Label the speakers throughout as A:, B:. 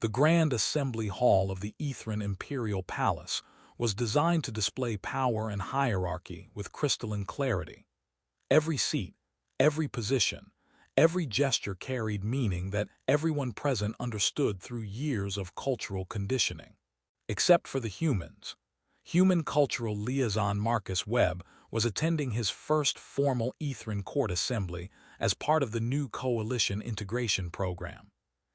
A: The Grand Assembly Hall of the Ethran Imperial Palace was designed to display power and hierarchy with crystalline clarity. Every seat, every position, every gesture carried meaning that everyone present understood through years of cultural conditioning. Except for the humans. Human cultural liaison Marcus Webb was attending his first formal Ethran court assembly as part of the new coalition integration program.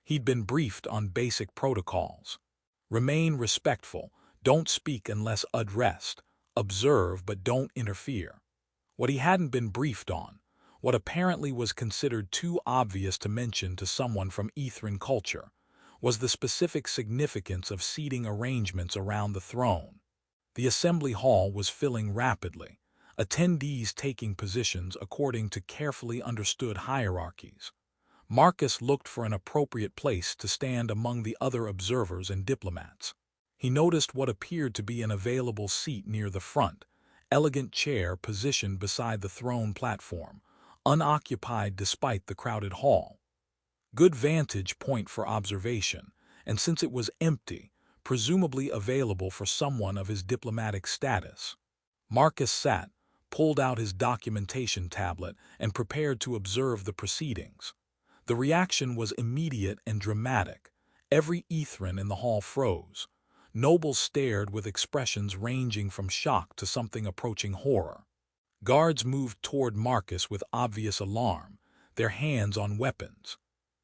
A: He'd been briefed on basic protocols. Remain respectful, don't speak unless addressed, observe but don't interfere. What he hadn't been briefed on, what apparently was considered too obvious to mention to someone from Ethran culture, was the specific significance of seating arrangements around the throne. The assembly hall was filling rapidly, attendees taking positions according to carefully understood hierarchies. Marcus looked for an appropriate place to stand among the other observers and diplomats. He noticed what appeared to be an available seat near the front, elegant chair positioned beside the throne platform, unoccupied despite the crowded hall. Good vantage point for observation, and since it was empty, presumably available for someone of his diplomatic status. Marcus sat, pulled out his documentation tablet, and prepared to observe the proceedings. The reaction was immediate and dramatic. Every Ethran in the hall froze. Nobles stared with expressions ranging from shock to something approaching horror. Guards moved toward Marcus with obvious alarm, their hands on weapons.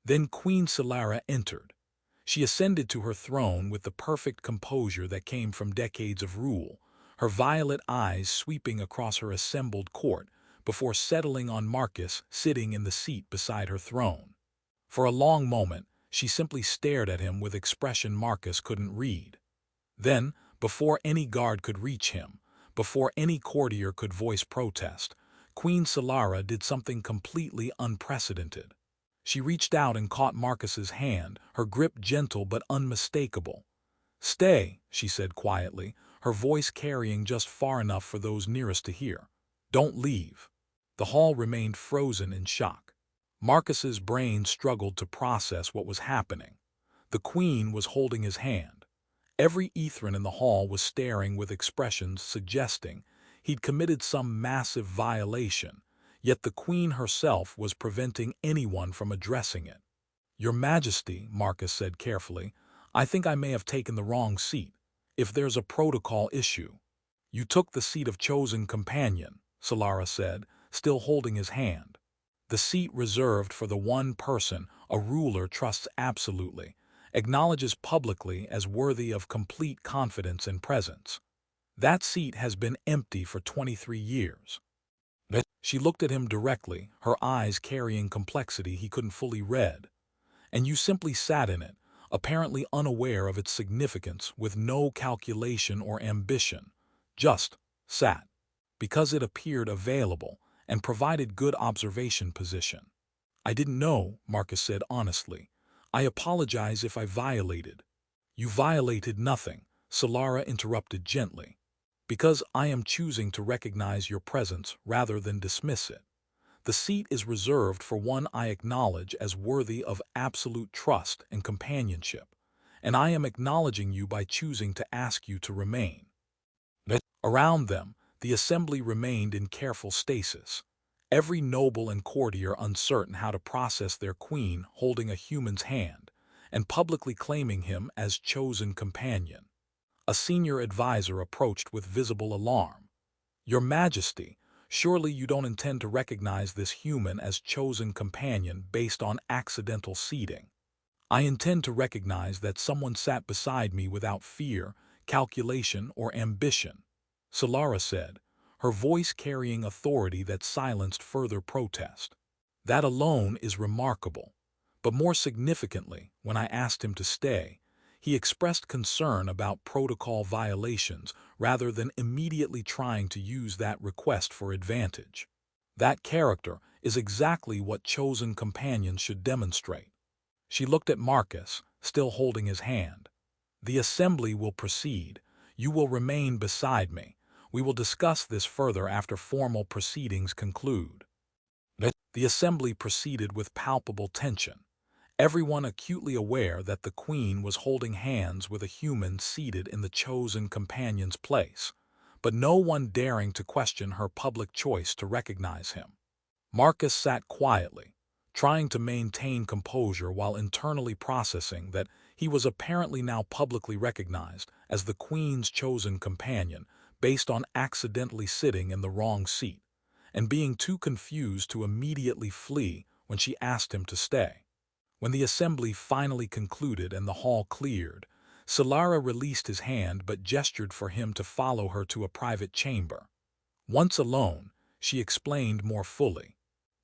A: Then Queen Solara entered. She ascended to her throne with the perfect composure that came from decades of rule, her violet eyes sweeping across her assembled court before settling on Marcus sitting in the seat beside her throne. For a long moment, she simply stared at him with expression Marcus couldn't read. Then, before any guard could reach him, before any courtier could voice protest, Queen Solara did something completely unprecedented. She reached out and caught Marcus's hand, her grip gentle but unmistakable. "Stay," she said quietly, her voice carrying just far enough for those nearest to hear. "Don't leave." The hall remained frozen in shock. Marcus's brain struggled to process what was happening. The queen was holding his hand. Every Ethran in the hall was staring with expressions suggesting he'd committed some massive violation, yet the queen herself was preventing anyone from addressing it. "Your Majesty," Marcus said carefully, "I think I may have taken the wrong seat. If there's a protocol issue." "You took the seat of chosen companion," Solara said, still holding his hand. "The seat reserved for the one person a ruler trusts absolutely, acknowledges publicly as worthy of complete confidence and presence. That seat has been empty for 23 years. She looked at him directly, her eyes carrying complexity he couldn't fully read. "And you simply sat in it, apparently unaware of its significance, with no calculation or ambition. Just sat. Because it appeared available and provided good observation position." "I didn't know," Marcus said honestly. "I apologize if I violated." "You violated nothing," Solara interrupted gently. "Because I am choosing to recognize your presence rather than dismiss it. The seat is reserved for one I acknowledge as worthy of absolute trust and companionship, and I am acknowledging you by choosing to ask you to remain." Around them, the assembly remained in careful stasis. Every noble and courtier uncertain how to process their queen holding a human's hand and publicly claiming him as chosen companion. A senior advisor approached with visible alarm. "Your Majesty, surely you don't intend to recognize this human as chosen companion based on accidental seating." "I intend to recognize that someone sat beside me without fear, calculation, or ambition," Solara said, her voice carrying authority that silenced further protest. "That alone is remarkable. But more significantly, when I asked him to stay, he expressed concern about protocol violations rather than immediately trying to use that request for advantage. That character is exactly what chosen companions should demonstrate." She looked at Marcus, still holding his hand. "The assembly will proceed. You will remain beside me. We will discuss this further after formal proceedings conclude." The assembly proceeded with palpable tension. everyone acutely aware that the queen was holding hands with a human seated in the chosen companion's place, but no one daring to question her public choice to recognize him. Marcus sat quietly, trying to maintain composure while internally processing that he was apparently now publicly recognized as the queen's chosen companion based on accidentally sitting in the wrong seat, and being too confused to immediately flee when she asked him to stay. When the assembly finally concluded and the hall cleared, Solara released his hand but gestured for him to follow her to a private chamber. Once alone, she explained more fully.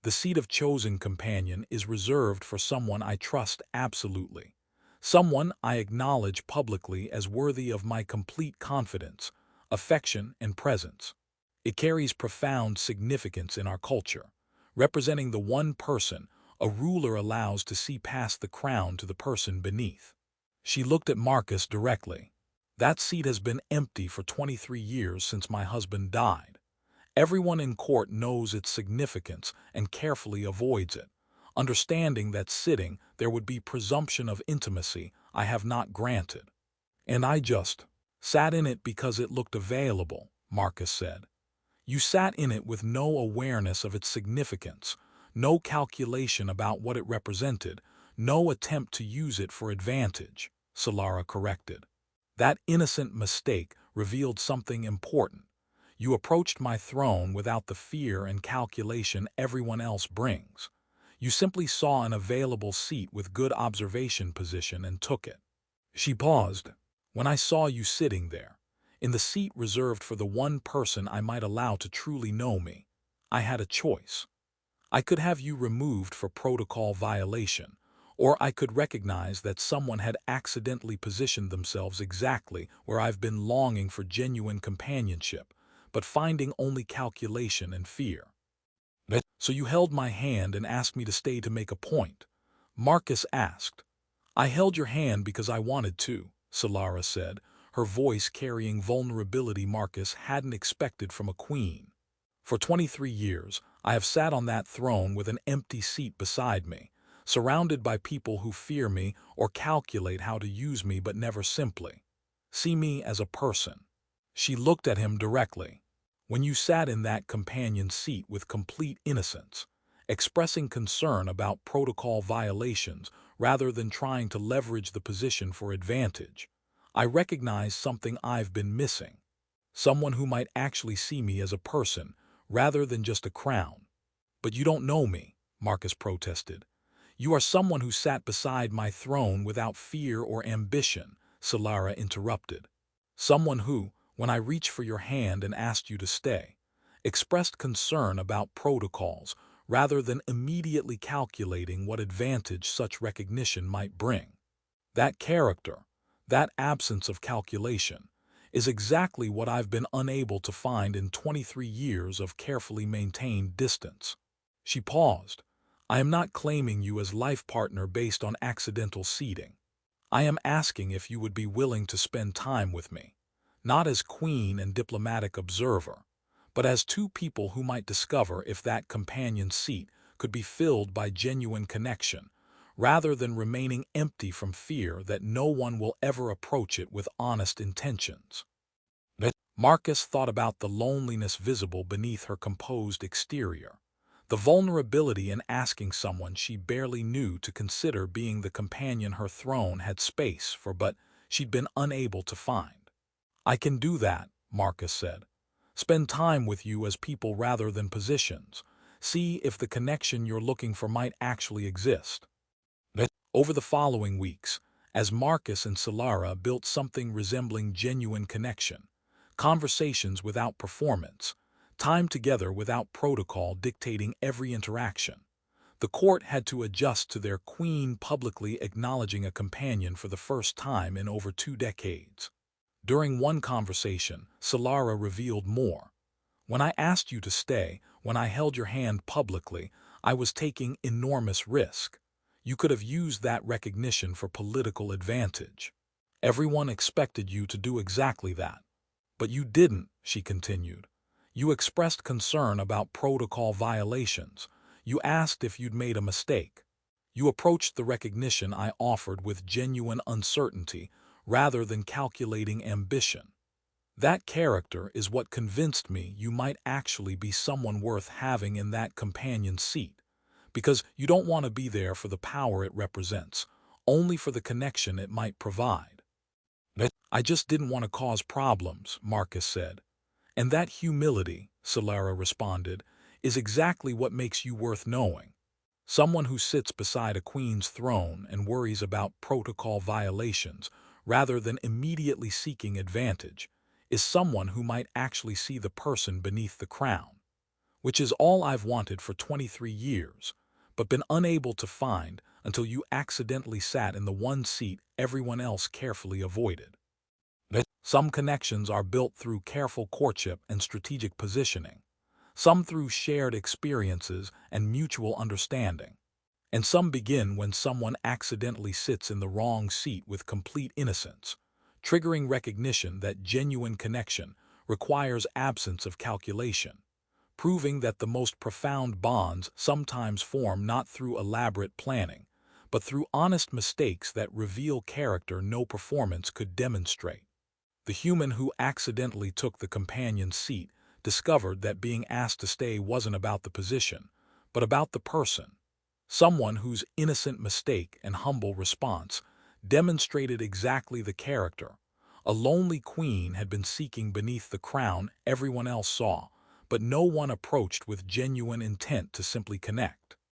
A: The seat of chosen companion is reserved for someone I trust absolutely, someone I acknowledge publicly as worthy of my complete confidence, affection, and presence. It carries profound significance in our culture, representing the one person a ruler allows to see past the crown to the person beneath. She looked at Marcus directly. That seat has been empty for 23 years since my husband died. Everyone in court knows its significance and carefully avoids it, understanding that sitting there would be presumption of intimacy I have not granted. And I just sat in it because it looked available, Marcus said. You sat in it with no awareness of its significance, no calculation about what it represented, no attempt to use it for advantage, Solara corrected. That innocent mistake revealed something important. You approached my throne without the fear and calculation everyone else brings. You simply saw an available seat with good observation position and took it. She paused. When I saw you sitting there, in the seat reserved for the one person I might allow to truly know me, I had a choice. I could have you removed for protocol violation, or I could recognize that someone had accidentally positioned themselves exactly where I've been longing for genuine companionship, but finding only calculation and fear. So you held my hand and asked me to stay to make a point, Marcus asked. I held your hand because I wanted to, Solara said, her voice carrying vulnerability Marcus hadn't expected from a queen. For 23 years, I have sat on that throne with an empty seat beside me, surrounded by people who fear me or calculate how to use me but never simply see me as a person. She looked at him directly. When you sat in that companion seat with complete innocence, expressing concern about protocol violations rather than trying to leverage the position for advantage, I recognized something I've been missing. Someone who might actually see me as a person rather than just a crown. But you don't know me, Marcus protested. You are someone who sat beside my throne without fear or ambition, Solara interrupted. Someone who, when I reached for your hand and asked you to stay, expressed concern about protocols rather than immediately calculating what advantage such recognition might bring. That character, that absence of calculation, is exactly what I've been unable to find in 23 years of carefully maintained distance. She paused. I am not claiming you as life partner based on accidental seating. I am asking if you would be willing to spend time with me, not as queen and diplomatic observer, but as two people who might discover if that companion seat could be filled by genuine connection, rather than remaining empty from fear that no one will ever approach it with honest intentions. Marcus thought about the loneliness visible beneath her composed exterior, the vulnerability in asking someone she barely knew to consider being the companion her throne had space for but she'd been unable to find. I can do that, Marcus said. Spend time with you as people rather than positions. See if the connection you're looking for might actually exist. Over the following weeks, as Marcus and Solara built something resembling genuine connection, conversations without performance, time together without protocol dictating every interaction, the court had to adjust to their queen publicly acknowledging a companion for the first time in over 2 decades. During one conversation, Solara revealed more. When I asked you to stay, when I held your hand publicly, I was taking enormous risk. You could have used that recognition for political advantage. Everyone expected you to do exactly that. But you didn't, she continued. You expressed concern about protocol violations. You asked if you'd made a mistake. You approached the recognition I offered with genuine uncertainty rather than calculating ambition. That character is what convinced me you might actually be someone worth having in that companion seat, because you don't want to be there for the power it represents, only for the connection it might provide. I just didn't want to cause problems, Marcus said. And that humility, Solara responded, is exactly what makes you worth knowing. Someone who sits beside a queen's throne and worries about protocol violations rather than immediately seeking advantage is someone who might actually see the person beneath the crown, which is all I've wanted for 23 years, but been unable to find until you accidentally sat in the one seat everyone else carefully avoided. Some connections are built through careful courtship and strategic positioning, some through shared experiences and mutual understanding, and some begin when someone accidentally sits in the wrong seat with complete innocence, triggering recognition that genuine connection requires absence of calculation, proving that the most profound bonds sometimes form not through elaborate planning, but through honest mistakes that reveal character no performance could demonstrate. The human who accidentally took the companion's seat discovered that being asked to stay wasn't about the position, but about the person. Someone whose innocent mistake and humble response demonstrated exactly the character. A lonely queen had been seeking beneath the crown everyone else saw, but no one approached with genuine intent to simply connect.